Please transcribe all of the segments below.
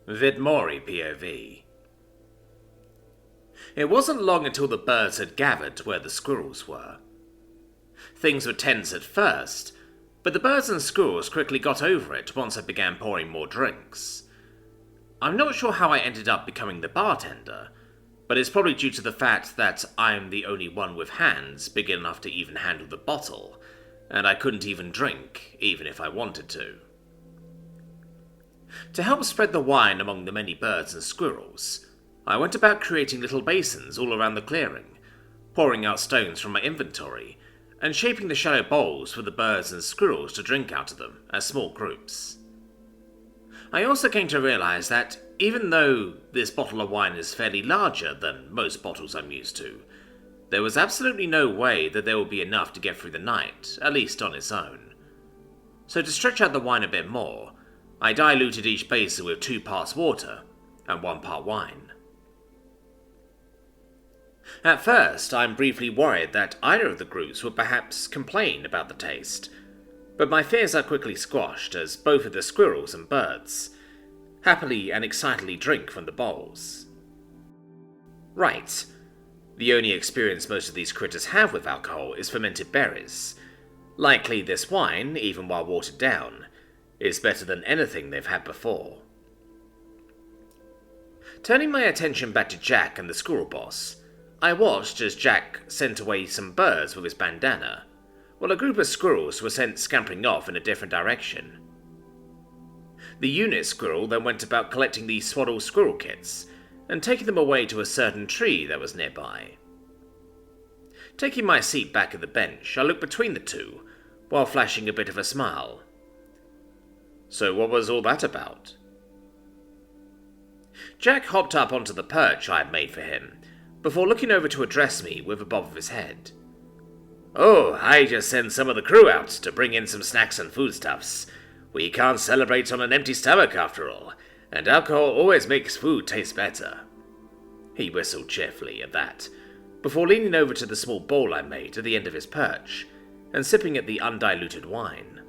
Vidmori POV. It wasn't long until the birds had gathered where the squirrels were. Things were tense at first, but the birds and squirrels quickly got over it once I began pouring more drinks. I'm not sure how I ended up becoming the bartender, but it's probably due to the fact that I'm the only one with hands big enough to even handle the bottle, and I couldn't even drink, even if I wanted to. To help spread the wine among the many birds and squirrels, I went about creating little basins all around the clearing, pouring out stones from my inventory, and shaping the shallow bowls for the birds and squirrels to drink out of them as small groups. I also came to realize that even though this bottle of wine is fairly larger than most bottles I'm used to, there was absolutely no way that there would be enough to get through the night, at least on its own. So to stretch out the wine a bit more, I diluted each basin with 2 parts water and 1 part wine. At first, I'm briefly worried that either of the groups would perhaps complain about the taste, but my fears are quickly squashed as both of the squirrels and birds happily and excitedly drink from the bowls. Right, the only experience most of these critters have with alcohol is fermented berries. Likely this wine, even while watered down, is better than anything they've had before. Turning my attention back to Jack and the squirrel boss, I watched as Jack sent away some birds with his bandana, while a group of squirrels were sent scampering off in a different direction. The unit squirrel then went about collecting the swaddle squirrel kits and taking them away to a certain tree that was nearby. Taking my seat back at the bench, I looked between the two, while flashing a bit of a smile. So what was all that about? Jack hopped up onto the perch I had made for him, before looking over to address me with a bob of his head. "Oh, I just sent some of the crew out to bring in some snacks and foodstuffs. We can't celebrate on an empty stomach after all, and alcohol always makes food taste better." He whistled cheerfully at that, before leaning over to the small bowl I made at the end of his perch, and sipping at the undiluted wine.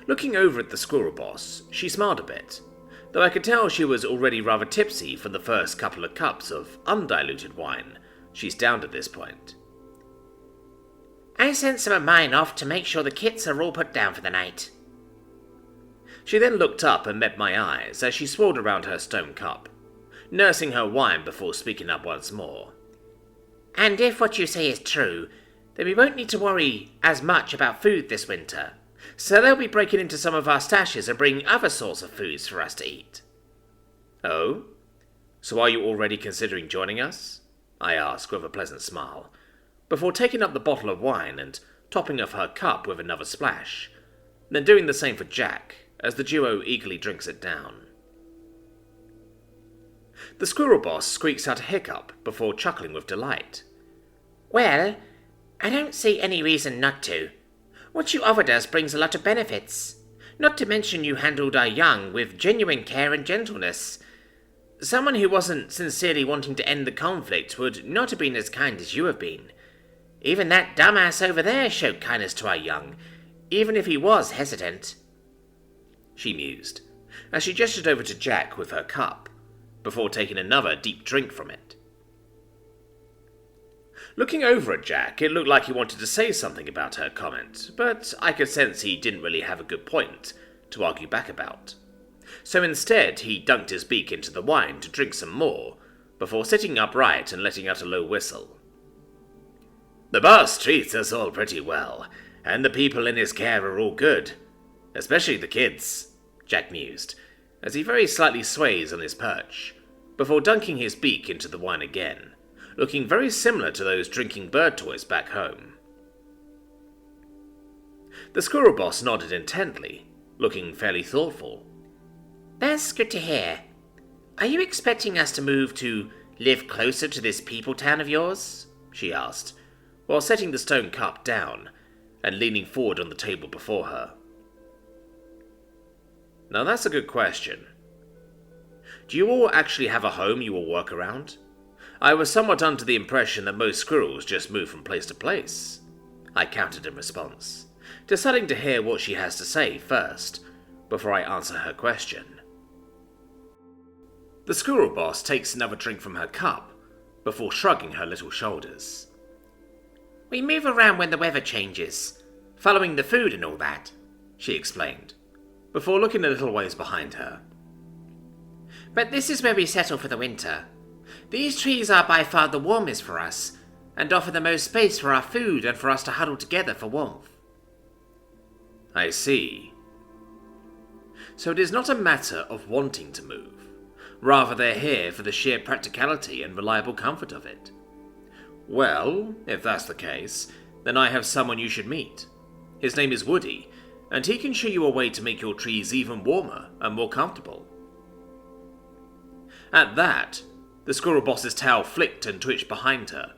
Looking over at the squirrel boss, she smiled a bit, though I could tell she was already rather tipsy from the first couple of cups of undiluted wine she's downed at this point. "I sent some of mine off to make sure the kits are all put down for the night." She then looked up and met my eyes as she swirled around her stone cup, nursing her wine before speaking up once more. "And if what you say is true, then we won't need to worry as much about food this winter. So they'll be breaking into some of our stashes and bringing other sorts of foods for us to eat." "Oh? So are you already considering joining us?" I asked with a pleasant smile, before taking up the bottle of wine and topping off her cup with another splash, then doing the same for Jack, as the duo eagerly drinks it down. The squirrel boss squeaks out a hiccup before chuckling with delight. "Well, I don't see any reason not to. What you offered us brings a lot of benefits. Not to mention you handled our young with genuine care and gentleness. Someone who wasn't sincerely wanting to end the conflict would not have been as kind as you have been. Even that dumbass over there showed kindness to our young, even if he was hesitant." She mused, as she gestured over to Jack with her cup, before taking another deep drink from it. Looking over at Jack, it looked like he wanted to say something about her comment, but I could sense he didn't really have a good point to argue back about. So instead, he dunked his beak into the wine to drink some more, before sitting upright and letting out a low whistle. "The boss treats us all pretty well, and the people in his care are all good. Especially the kids," Jack mused, as he very slightly sways on his perch, before dunking his beak into the wine again, looking very similar to those drinking bird toys back home. The squirrel boss nodded intently, looking fairly thoughtful. "That's good to hear. Are you expecting us to move to live closer to this people town of yours?" she asked, while setting the stone cup down and leaning forward on the table before her. Now that's a good question. Do you all actually have a home you all work around? I was somewhat under the impression that most squirrels just move from place to place. I countered in response, deciding to hear what she has to say first, before I answer her question. The squirrel boss takes another drink from her cup before shrugging her little shoulders. We move around when the weather changes, following the food and all that, she explained, before looking a little ways behind her. But this is where we settle for the winter. These trees are by far the warmest for us, and offer the most space for our food and for us to huddle together for warmth. I see. So it is not a matter of wanting to move. Rather, they're here for the sheer practicality and reliable comfort of it. Well, if that's the case, then I have someone you should meet. His name is Woody, and he can show you a way to make your trees even warmer and more comfortable. At that, the squirrel boss's tail flicked and twitched behind her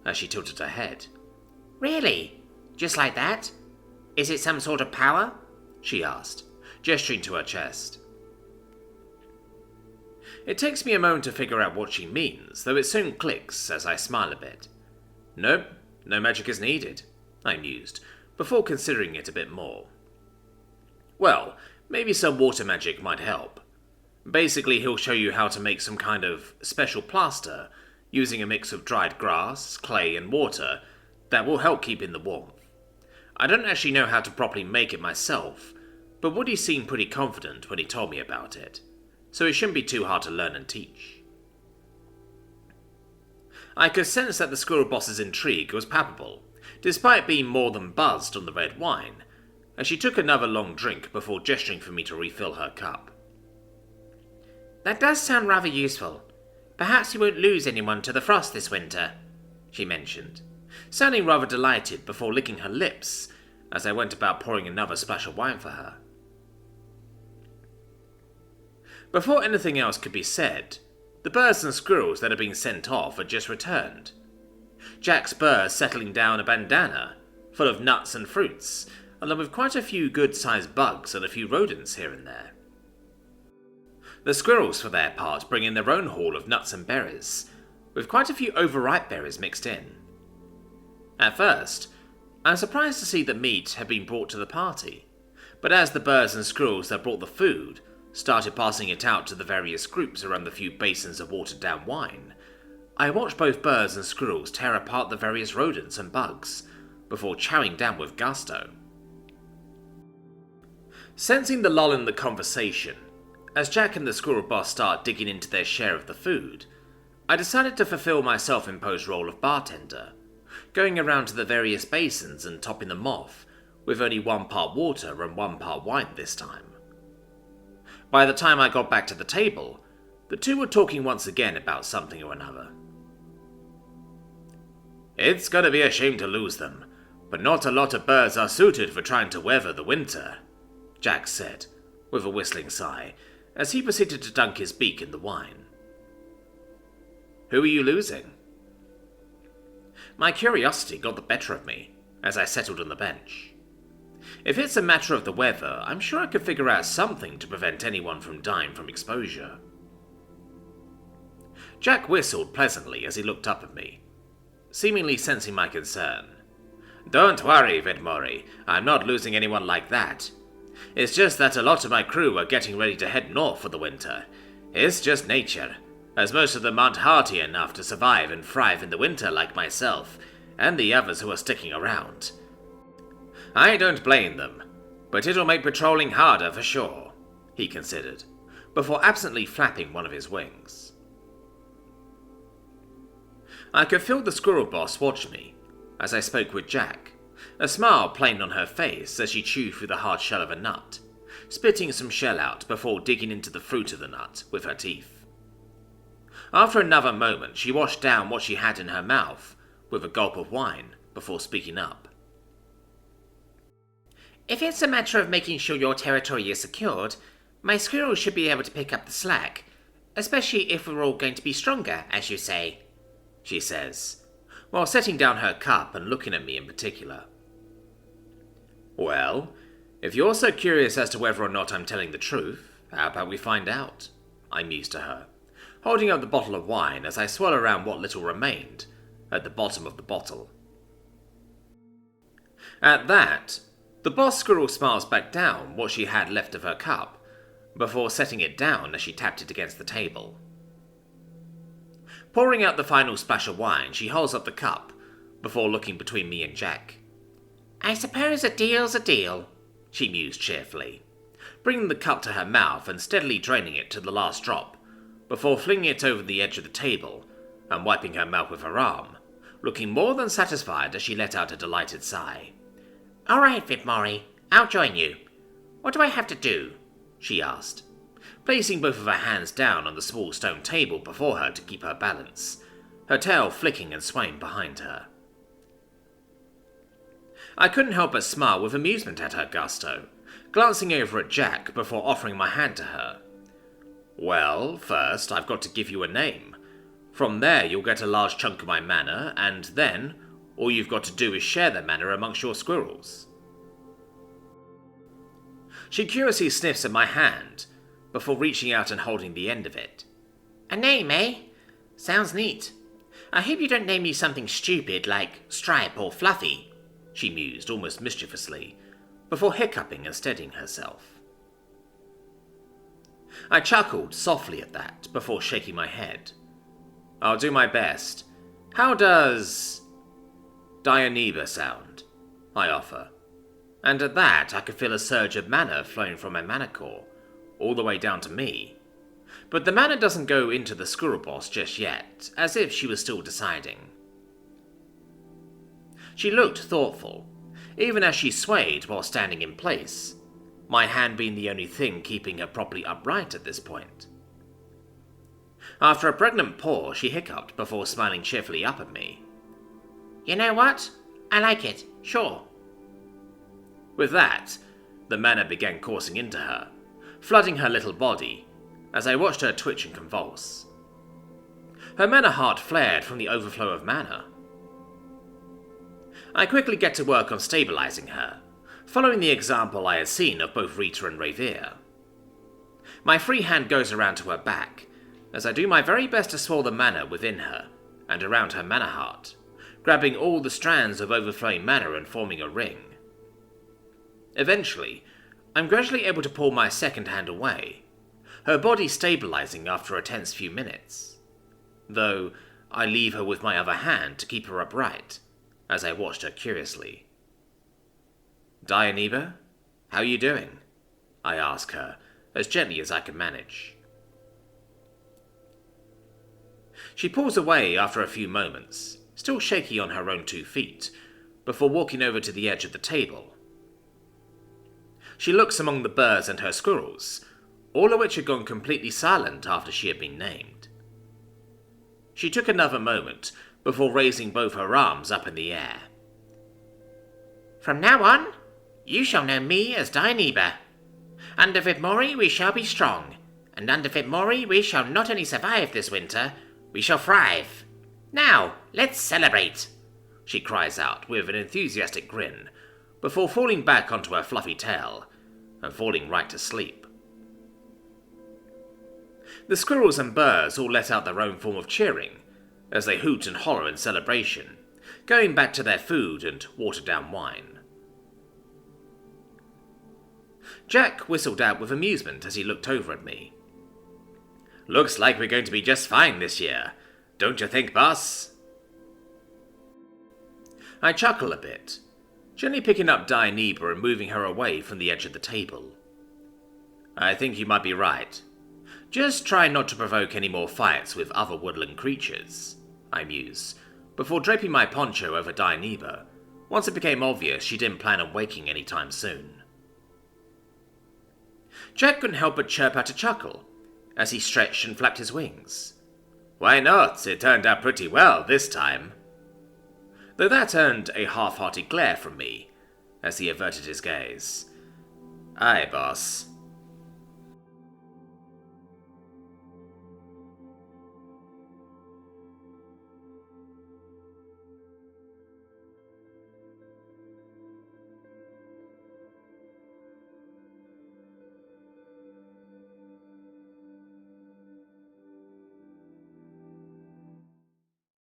as she tilted her head. Really? Just like that? Is it some sort of power? She asked, gesturing to her chest. It takes me a moment to figure out what she means, though it soon clicks as I smile a bit. Nope, no magic is needed, I mused, before considering it a bit more. Well, maybe some water magic might help. Basically, he'll show you how to make some kind of special plaster using a mix of dried grass, clay, and water that will help keep in the warmth. I don't actually know how to properly make it myself, but Woody seemed pretty confident when he told me about it, so it shouldn't be too hard to learn and teach. I could sense that the squirrel boss's intrigue was palpable, despite being more than buzzed on the red wine, as she took another long drink before gesturing for me to refill her cup. That does sound rather useful. Perhaps you won't lose anyone to the frost this winter, she mentioned, sounding rather delighted before licking her lips as I went about pouring another splash of wine for her. Before anything else could be said, the birds and squirrels that had been sent off had just returned. Jack's burr settling down a bandana full of nuts and fruits, along with quite a few good-sized bugs and a few rodents here and there. The squirrels, for their part, bring in their own haul of nuts and berries, with quite a few overripe berries mixed in. At first, I was surprised to see that meat had been brought to the party, but as the birds and squirrels that brought the food started passing it out to the various groups around the few basins of watered-down wine, I watched both birds and squirrels tear apart the various rodents and bugs, before chowing down with gusto. Sensing the lull in the conversation, as Jack and the squirrel boss start digging into their share of the food, I decided to fulfill my self-imposed role of bartender, going around to the various basins and topping them off, with only 1 part water and 1 part wine this time. By the time I got back to the table, the two were talking once again about something or another. It's gonna be a shame to lose them, but not a lot of birds are suited for trying to weather the winter, Jack said, with a whistling sigh, as he proceeded to dunk his beak in the wine. Who are you losing? My curiosity got the better of me as I settled on the bench. If it's a matter of the weather, I'm sure I could figure out something to prevent anyone from dying from exposure. Jack whistled pleasantly as he looked up at me, seemingly sensing my concern. Don't worry, Vidmori, I'm not losing anyone like that. It's just that a lot of my crew are getting ready to head north for the winter. It's just nature, as most of them aren't hardy enough to survive and thrive in the winter like myself, and the others who are sticking around. I don't blame them, but it'll make patrolling harder for sure, he considered, before absently flapping one of his wings. I could feel the squirrel boss watch me as I spoke with Jack, a smile playing on her face as she chewed through the hard shell of a nut, spitting some shell out before digging into the fruit of the nut with her teeth. After another moment, she washed down what she had in her mouth with a gulp of wine before speaking up. If it's a matter of making sure your territory is secured, my squirrels should be able to pick up the slack, especially if we're all going to be stronger, as you say, she says, while setting down her cup and looking at me in particular. Well, if you're so curious as to whether or not I'm telling the truth, how about we find out? I mused to her, holding up the bottle of wine as I swirled around what little remained at the bottom of the bottle. At that, The boss squirrel smiles back down what she had left of her cup, before setting it down as she tapped it against the table. Pouring out the final splash of wine, she holds up the cup, before looking between me and Jack. "I suppose a deal's a deal," she mused cheerfully, bringing the cup to her mouth and steadily draining it to the last drop, before flinging it over the edge of the table and wiping her mouth with her arm, looking more than satisfied as she let out a delighted sigh. "All right, Vidmori, I'll join you. What do I have to do?" she asked, placing both of her hands down on the small stone table before her to keep her balance, her tail flicking and swaying behind her. I couldn't help but smile with amusement at her gusto, glancing over at Jack before offering my hand to her. "Well, first I've got to give you a name. From there you'll get a large chunk of my mana, and then all you've got to do is share the mana amongst your squirrels." She curiously sniffs at my hand, before reaching out and holding the end of it. "A name, eh? Sounds neat. I hope you don't name me something stupid like Stripe or Fluffy," she mused almost mischievously, before hiccuping and steadying herself. I chuckled softly at that, before shaking my head. "I'll do my best. How does Diona sound?" I offer. And at that, I could feel a surge of mana flowing from my mana core, all the way down to me. But the mana doesn't go into the squirrel boss just yet, as if she was still deciding. She looked thoughtful, even as she swayed while standing in place, my hand being the only thing keeping her properly upright at this point. After a pregnant pause, she hiccuped before smiling cheerfully up at me. "You know what? I like it, sure." With that, the mana began coursing into her, flooding her little body, as I watched her twitch and convulse. Her mana heart flared from the overflow of mana. I quickly get to work on stabilizing her, following the example I had seen of both Rita and Revere. My free hand goes around to her back, as I do my very best to swirl the mana within her and around her mana heart, grabbing all the strands of overflowing mana and forming a ring. Eventually, I'm gradually able to pull my second hand away, her body stabilizing after a tense few minutes, though I leave her with my other hand to keep her upright, as I watched her curiously. "Diona, how you doing?" I ask her, as gently as I can manage. She pulls away after a few moments, still shaky on her own 2 feet, before walking over to the edge of the table. She looks among the birds and her squirrels, all of which had gone completely silent after she had been named. She took another moment before raising both her arms up in the air. "From now on, you shall know me as Diona. Under Vidmori we shall be strong, and under Vidmori we shall not only survive this winter, we shall thrive. Now, let's celebrate," she cries out with an enthusiastic grin, before falling back onto her fluffy tail and falling right to sleep. The squirrels and birds all let out their own form of cheering as they hoot and holler in celebration, going back to their food and watered-down wine. Jack whistled out with amusement as he looked over at me. "Looks like we're going to be just fine this year, don't you think, boss?" I chuckle a bit, gently picking up Diona and moving her away from the edge of the table. "I think you might be right. Just try not to provoke any more fights with other woodland creatures," I muse, before draping my poncho over Diona, once it became obvious she didn't plan on waking any time soon. Jack couldn't help but chirp out a chuckle, as he stretched and flapped his wings. "Why not? It turned out pretty well this time." Though that earned a half-hearted glare from me, as he averted his gaze. "Aye, boss.